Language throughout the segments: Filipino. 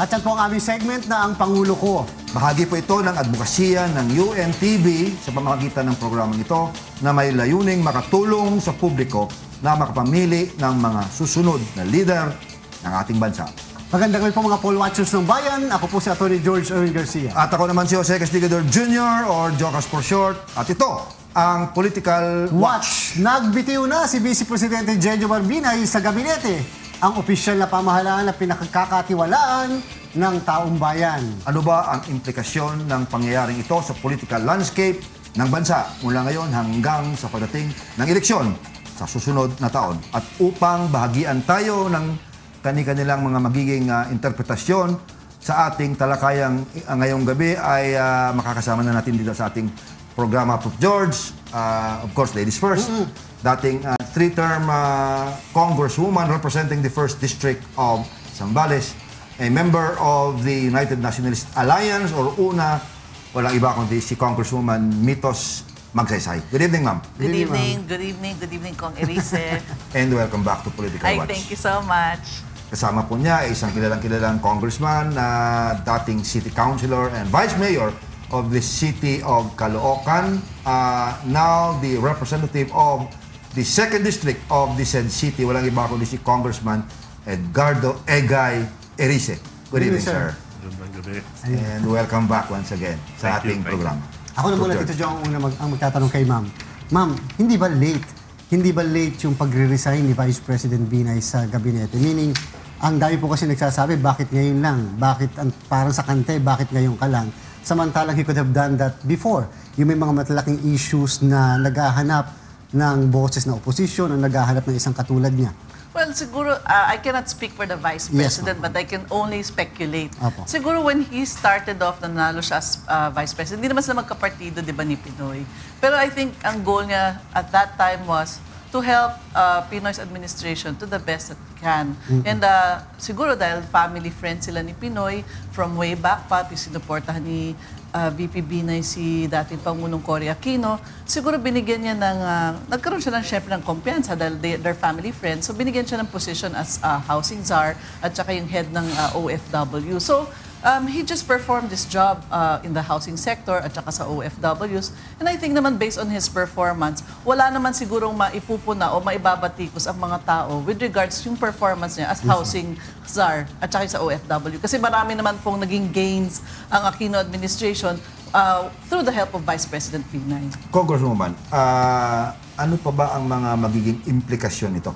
At yan po ang aming segment na ang Pangulo Ko. Bahagi po ito ng advokasya ng UNTV sa pamamagitan ng programang ito na may layuning makatulong sa publiko na makapamili ng mga susunod na leader ng ating bansa. Magandang gabi po mga poll watchers ng bayan. Ako po si Atty. George Erwin Garcia. At ako naman si Jose Castigador Jr. or Jocas for short. At ito ang Political Watch. Nagbitiw na si Vice Presidente Jenjo Marbinay sa gabinete. Ang opisyal na pamahalaan na pinakakatiwalaan ng taong bayan. Ano ba ang implikasyon ng pangyayaring ito sa political landscape ng bansa mula ngayon hanggang sa pagdating ng eleksyon sa susunod na taon? At upang bahagian tayo ng kani-kanilang mga magiging interpretasyon sa ating talakayang ngayong gabi ay makakasama na natin dito sa ating programa, Prof. George. Of course, ladies first. Dating three-term congresswoman representing the 1st District of Zambales, a member of the United Nationalist Alliance, or UNA, walang iba kundi si Congresswoman Mitos Magsaysay. Good evening, ma'am. Good evening, Kong Erice. And welcome back to Political Hi, Watch. thank you so much. Kasama po niya ay isang kilalang congressman na dating city councilor and vice mayor of the city of Caloocan. Now the representative of the 2nd District of the said city, walang iba kundi si Congressman Edgardo Egay Erice. Good evening, sir. And welcome back once again sa ating programa. Ako na muna, Tito Joe, ang magtatanong kay ma'am. Ma'am, hindi ba late? Hindi ba late yung pagre-resign ni Vice President Binay sa gabinete? Meaning, ang dami po kasi nagsasabi, bakit ngayon lang? Bakit parang sa kante, bakit ngayon ka lang? Samantalang he could have done that before. Yung may mga matalaking issues na naghahanap ng boses ng oposisyon o naghahanap ng isang katulad niya. Well, siguro, I cannot speak for the Vice President, but I can only speculate. Apo. Siguro when he started off, nanalo siya as Vice President, hindi naman sila magkapartido, di ba, ni Pinoy. Pero I think ang goal niya at that time was to help Pinoy's administration to the best that he can. And siguro dahil family friend sila ni Pinoy, from way back pa, sinuportahan ni VP Binay si dating Pangulong Cory Aquino, siguro binigyan niya ng, nagkaroon siya ng syempre ng kumpiyansa dahil they're family friends. So binigyan siya ng position as housing czar at saka yung head ng OFW. So he just performed this job in the housing sector at saka sa OFWs. And I think naman based on his performance, wala naman sigurong maipupuna o maibabatikos ang mga tao with regards yung performance niya as housing czar at saka sa OFW. Kasi marami naman pong naging gains ang Aquino administration through the help of Vice President Binay. Congresswoman, ano pa ba ang mga magiging implikasyon nito?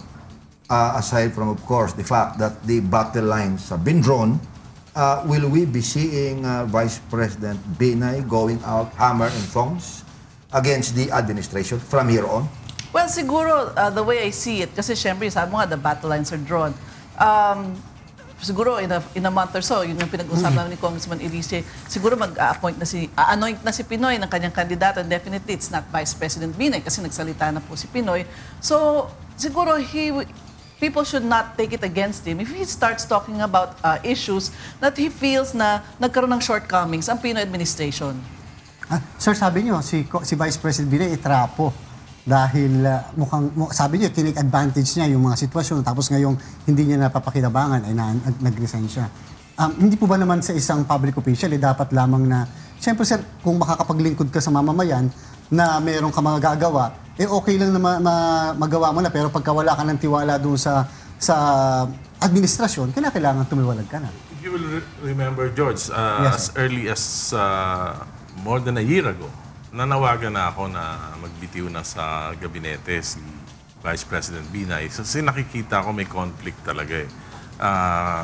Aside from, of course, the fact that the battle lines have been drawn, will we be seeing Vice President Binay going out hammer and tongs against the administration from here on? Well, siguro, the way I see it, kasi syempre, sabi mo nga, the battle lines are drawn. Siguro, in a month or so, yung pinag-usapan ni Congressman Erice, siguro anoint na si Pinoy ng kanyang kandidato, and definitely it's not Vice President Binay kasi nagsalita na po si Pinoy. So, siguro, people should not take it against him if he starts talking about issues that he feels na nagkaroon ng shortcomings ang Pinoy administration. Sir, sabi niyo, si Vice President Binay itrapo dahil sabi niyo, tinake advantage niya yung mga sitwasyon tapos ngayong hindi niya napapakinabangan ay nag-resign siya. Hindi po ba naman sa isang public official, dapat lamang na, siyempre sir, kung makakapaglingkod ka sa mamamayan na meron ka magagawa, okay lang na magawa mo na, pero pagka wala ka ng tiwala doon sa administrasyon, kailangan tumiwalag ka na. If you will remember, George, as early as more than a year ago, nanawagan na ako na magbitiw na sa gabinete si Vice President Binay. Kasi nakikita ko may conflict talaga eh.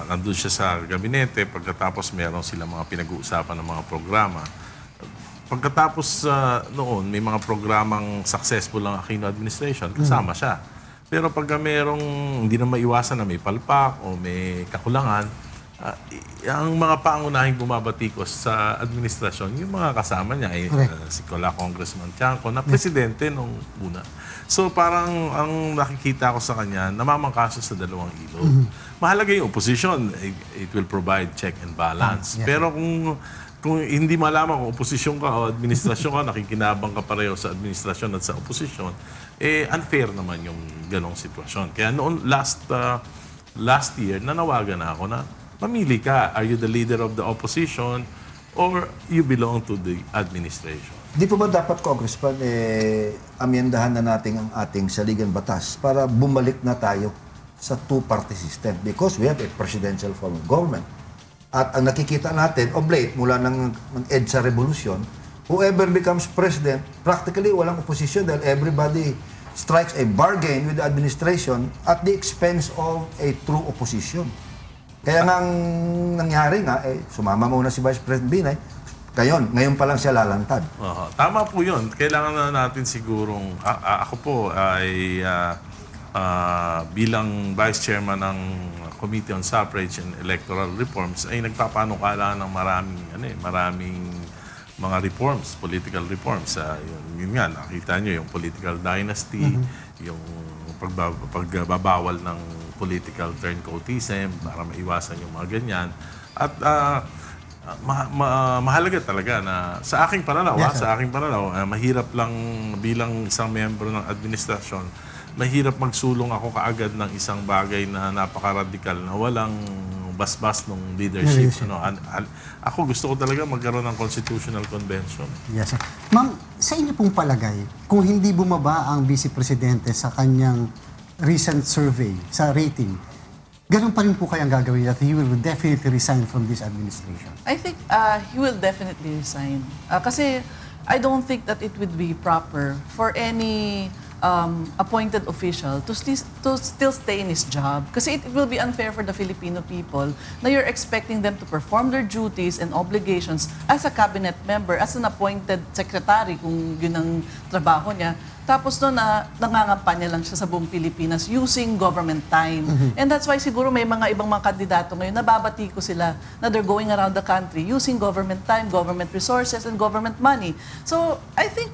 Nandun siya sa gabinete, pagkatapos meron silang mga pinag-uusapan ng mga programa. Pagkatapos noon, may mga programang successful ang Aquino administration, kasama siya. Pero pagka merong hindi na maiwasan na may palpak o may kakulangan, ang mga pangunahing bumabatikos sa administrasyon, yung mga kasama niya, si Congressman Tiangco, na presidente nung una. So parang ang nakikita ko sa kanya, namamangkaso sa dalawang ilog. Mahalaga yung opposition, it will provide check and balance. Pero kung hindi malaman kung oposisyon ka o administrasyon ka, nakikinabang ka pareho sa administrasyon at sa oposisyon, unfair naman yung ganong sitwasyon. Kaya noon, last year, nanawagan na ako na mamili ka. Are you the leader of the opposition or you belong to the administration? Di po ba dapat, Congressman, amyendahan na natin ang ating saligan batas para bumalik na tayo sa two-party system? Because we have a presidential form of government. At ang nakikita natin, of late, mula ng EDSA revolution, whoever becomes president, practically walang opposition dahil everybody strikes a bargain with the administration at the expense of a true opposition. Kaya nga ang nangyari nga, sumama muna si Vice President Binay, ngayon pa lang siya lalantad. Tama po yun. Kailangan na natin sigurong, ako po ay bilang Vice Chairman ng Committee on Suffrage and Electoral Reforms ay nagpapanukala ng maraming mga reforms, political reforms. Yun nga, nakita nyo yung political dynasty, yung pagbabawal ng political turncoatism para maiwasan yung mga ganyan. At mahalaga talaga na sa aking pananaw, mahirap lang bilang isang miyembro ng administrasyon, mahirap magsulong ako kaagad ng isang bagay na napaka-radical na walang basbas ng leadership. Ako gusto ko talaga magkaroon ng constitutional convention. Yes, sir. Ma'am, sa inyo pong palagay, kung hindi bumaba ang Vice Presidente sa kanyang recent survey, sa rating, ganun pa rin po kayang gagawin that he will definitely resign from this administration? I think he will definitely resign. Kasi I don't think that it would be proper for any appointed official to still stay in his job. Kasi it will be unfair for the Filipino people na you're expecting them to perform their duties and obligations as a cabinet member, as an appointed secretary, kung yun ang trabaho niya. Tapos doon nangangampanya lang siya sa buong Pilipinas using government time. And that's why siguro may mga ibang mga kandidato ngayon, nababati ko sila na they're going around the country using government time, government resources, and government money. So I think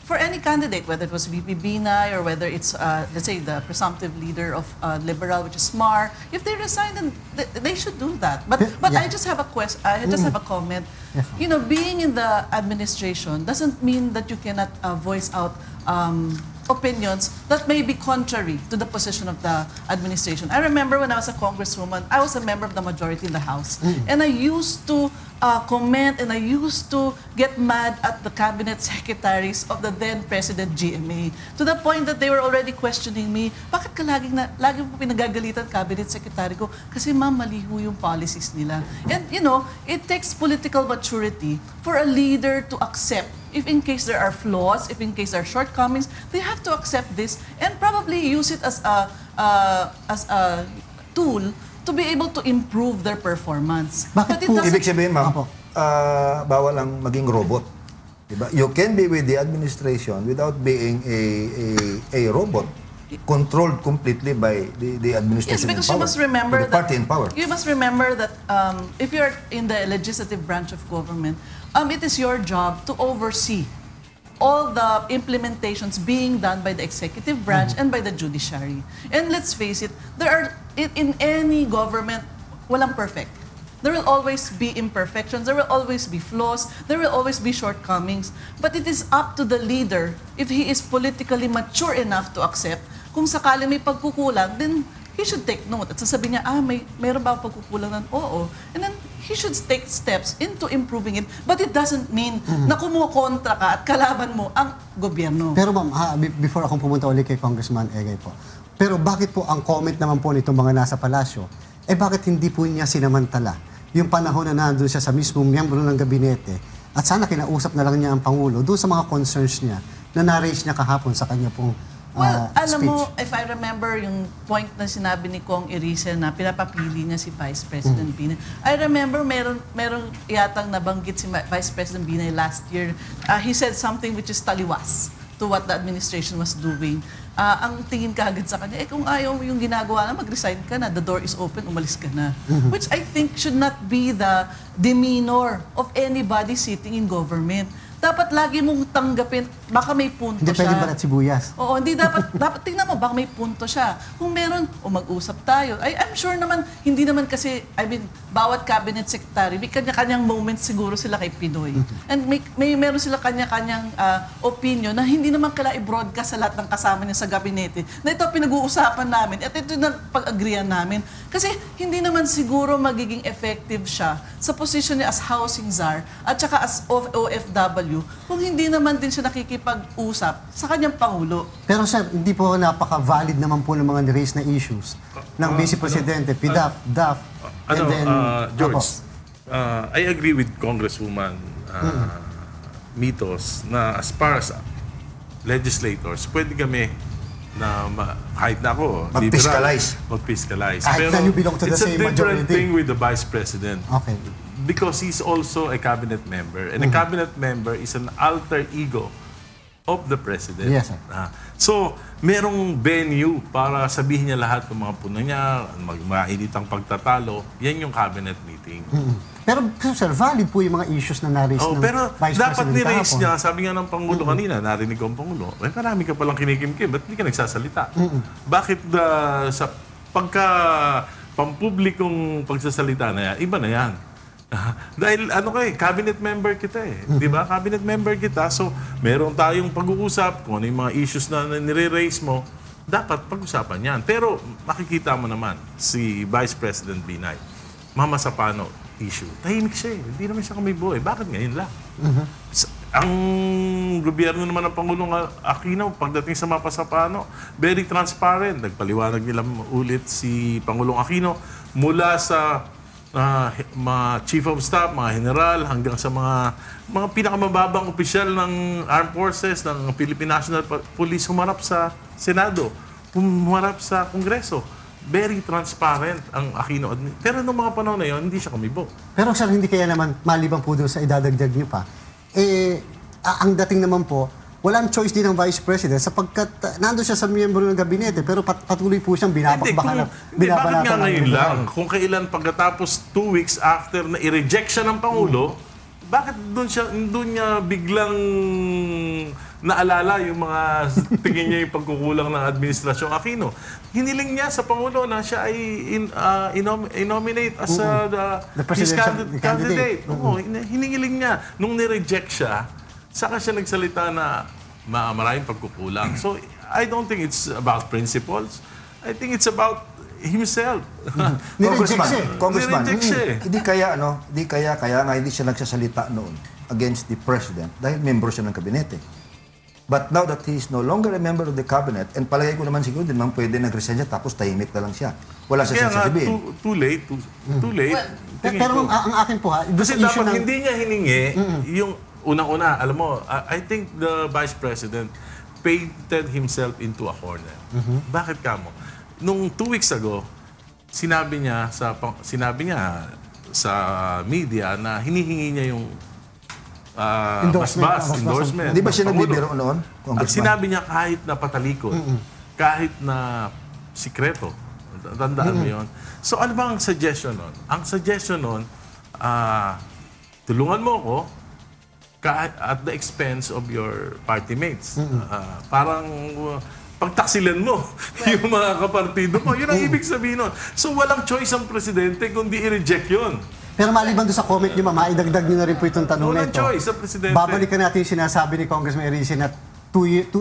for any candidate, whether it was VP Binay or whether it's, let's say, the presumptive leader of Liberal, which is Mar, if they resign, then they should do that. But Yeah. I just have a question. I just have a comment. You know, being in the administration doesn't mean that you cannot voice out opinions that may be contrary to the position of the administration. I remember when I was a congresswoman, I was a member of the majority in the House. And I used to comment and I used to get mad at the cabinet secretaries of the then President GMA to the point that they were already questioning me, bakit ka lagi mo pinagagalitan cabinet secretary ko? Kasi ma'am, mali ho yung policies nila. And you know, it takes political maturity for a leader to accept if in case there are flaws, if in case there are shortcomings, they have to accept this and probably use it as a tool to be able to improve their performance. Bakit po? Ibig sabihin, ma'am, Opo. bawal ang maging robot. Diba? You can be with the administration without being a robot, controlled completely by the administration in because power. you must remember the party in power. You must remember that if you're in the legislative branch of government, it is your job to oversee all the implementations being done by the executive branch and by the judiciary. And let's face it, there are in any government, walang perfect. There will always be imperfections, there will always be flaws, there will always be shortcomings. But it is up to the leader, if he is politically mature enough to accept, kung sakali may pagkukulang, then he should take note. At sasabihin niya, mayroon ba pagkukulang ng oo? And then he should take steps into improving it. But it doesn't mean na kumukontra ka at kalaban mo ang gobyerno. Pero ma'am, before akong pumunta ulit kay Congressman Egay po, pero bakit po ang comment naman po nitong mga nasa palasyo, bakit hindi po niya sinamantala yung panahon na nandun siya sa mismong miyembro ng gabinete at sana kinausap na lang niya ang Pangulo doon sa mga concerns niya na na-raise niya kahapon sa kanya pong Alam speech. mo, if I remember yung point na sinabi ni Kong Irisa na pinapapili niya si Vice President Binay, I remember meron yatang nabanggit si Vice President Binay last year. He said something which is taliwas to what the administration was doing. Ang tingin ka agad sa kanya, kung ayaw mo yung ginagawa na, mag-resign ka na, the door is open, umalis ka na. Which I think should not be the demeanor of anybody sitting in government. dapat lagi mong tanggapin, baka may punto Hindi siya. pwede balat sibuyas. Oo, hindi dapat, tingnan mo, baka may punto siya. Kung meron, mag-usap tayo. I'm sure naman, hindi naman kasi, bawat cabinet secretary, may kanya-kanyang moments siguro sila kay Pinoy. And meron sila kanya-kanyang opinion na hindi naman kailangan i-broadcast sa lahat ng kasama niya sa gabinete. Na ito pinag-uusapan namin at ito na pag-agreean namin. Kasi hindi naman siguro magiging effective siya sa position niya as housing czar at saka as OFW kung hindi naman din siya nakikipag-usap sa kanyang Pangulo. Pero sir, hindi po napaka-valid naman po ng mga ni-raise na issues ng Vice Presidente, PDAF, DAF, and then... George, I agree with Congresswoman Mitos na as far as legislators, pwede kami na kahit na ako, Mag-fiscalize. Mag-fiscalize. Kahit na you belong to the it's a same different majority. thing with the Vice President. Okay. Because he's also a cabinet member. And a cabinet member is an alter ego of the President. Yes, sir. So, merong venue para sabihin niya lahat ng mga puno niya, mainit ang pagtatalo, yan yung cabinet meeting. Pero sir, valid po yung mga issues na na-raise ng Pero Vice dapat President ni-raise kahapon. niya, sabi nga ng Pangulo kanina, narinig ko ang Pangulo, marami ka palang kinikimkim, ba't hindi ka nagsasalita? Bakit sa pagka pampublikong pagsasalita na yan, iba na yan. Dahil cabinet member kita di ba? Cabinet member kita, so meron tayong pag-uusap kung ano yung mga issues na nire-raise mo, dapat pag-usapan yan. Pero makikita mo naman, si Vice President Binay, Mama Sapano issue, tahimik siya hindi naman siya kumibo Bakit ngayon lang? Ang gobyerno naman ng Pangulong Aquino, pagdating sa Mama Sapano, very transparent. Nagpaliwanag nila ulit si Pangulong Aquino mula sa mga chief of staff, mga general, hanggang sa mga pinakamababang opisyal ng Armed Forces, ng Philippine National Police, humarap sa Senado, humarap sa Kongreso. Very transparent ang Aquino. Pero noong mga panahon na yun, hindi siya kumibo. Pero sir, hindi kaya naman, maliban po doon sa idadagdag niyo pa, ang dating naman po, walang choice din ng Vice President sapagkat nando siya sa miyembro ng gabinete pero patuloy po siyang binabakbakan bakit nga ngayon lang? Kung kailan pagkatapos 2 weeks after na i-reject siya ng Pangulo, bakit doon niya biglang naalala yung mga tingin niya yung pagkukulang ng administrasyong Aquino? Hiniling niya sa Pangulo na siya ay i-nominate as The his presidential candidate. Oo, hiniling niya. Nung ni-reject siya, saka siya nagsalita na maraming pagkukulang. So, I don't think it's about principles. I think it's about himself. Congressman, Nireject siya hindi kaya nga hindi siya nagsasalita noon against the President dahil member siya ng kabinete. But now that he is no longer a member of the cabinet, and palagay ko naman siguro din pwede nag-resign siya tapos tahimik na lang siya. Wala siya sasabihin. Too late. Tingin Pero ko. ang akin po Kasi sa issue dapat ng... hindi niya hiningi yung unang-una, alam mo, I think the Vice President painted himself into a corner. Bakit ka mo? Nung 2 weeks ago, sinabi niya sa media na hinihingi niya yung endorsement. Hindi ba siya ng Pangulo. nagbibiro noon? At sinabi niya kahit na patalikod, kahit na sikreto. Tandaan mo yun. So ano ba ang suggestion nun? Ang suggestion nun, tulungan mo ako at the expense of your party mates. Parang pagtaksilan mo yung mga kapartido mo. Yun ang ibig sabihin nun. So walang choice ang presidente kundi i-reject yun. Pero maliban doon sa comment niyo, maidagdag niyo na rin po itong tanong na Walang ito. choice sa presidente. Babalikan natin yung sinasabi ni Congressman Erice na 2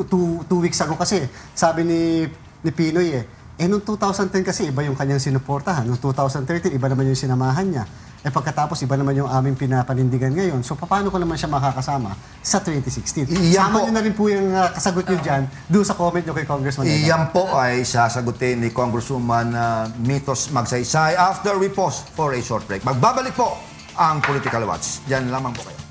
weeks ago kasi, sabi ni Pinoy noong 2010 kasi iba yung kanyang sinuportahan. Noong 2013, iba naman yung sinamahan niya. Pagkatapos, iba naman yung aming pinapanindigan ngayon. So, paano ko naman siya makakasama sa 2016? Sama niyo na rin po yung kasagot niyo dyan doon sa comment niyo kay Congressman. Iyan po ay sasagutin ni Congresswoman Mitos Magsaysay after we pause for a short break. Magbabalik po ang Political Watch. Diyan lamang po kayo.